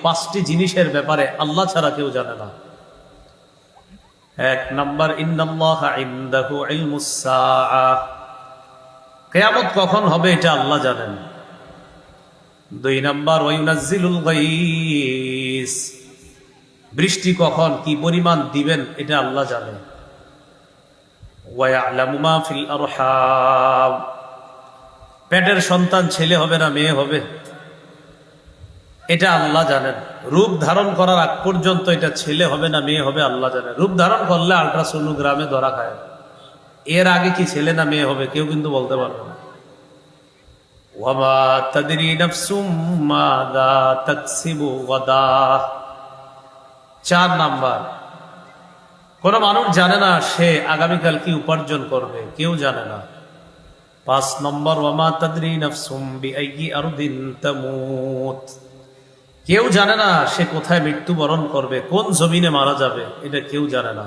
পাঁচটি জিনিসের ব্যাপারে আল্লাহ ছাড়া কেউ জানে না। এক নাম্বার, ইন্নাল্লাহা ইনদাহু ইলমুস সাআহ, কিয়ামত কখন হবে এটা আল্লাহ জানেন। দুই নাম্বার, ওয়া ইউনাজ্জিলুল গায়স, বৃষ্টি কখন কি পরিমাণ দিবেন এটা আল্লাহ জানেন। ওয়া ইয়ালামু মা ফিল আরহাম, পেটের সন্তান ছেলে হবে না মেয়ে হবে এটা আল্লাহ জানেন। রূপ ধারণ করার আগ পর্যন্ত এটা ছেলে হবে না মেয়ে হবে আল্লাহ জানেন। রূপ ধারণ করলে আল্ট্রাসোনোগ্রামে ধরা খায়, এর আগে কি ছেলে না মেয়ে হবে কেউ কিন্তু বলতে পারবে না। ওয়ামা তাদরি নাফসুম মাযা তাকসিবু গাদা। চার নাম্বার, কোন মানুষ জানে না সে আগামীকাল কি উপার্জন করবে, কেউ জানে না। পাঁচ নম্বর, ওয়ামা তাদরি নাফসুম বিআইয়ি আরদিন তামুত, কেউ জানে না সে কোথায় মৃত্যুবরণ করবে, কোন জমিনে মারা যাবে, এটা কেউ জানে না।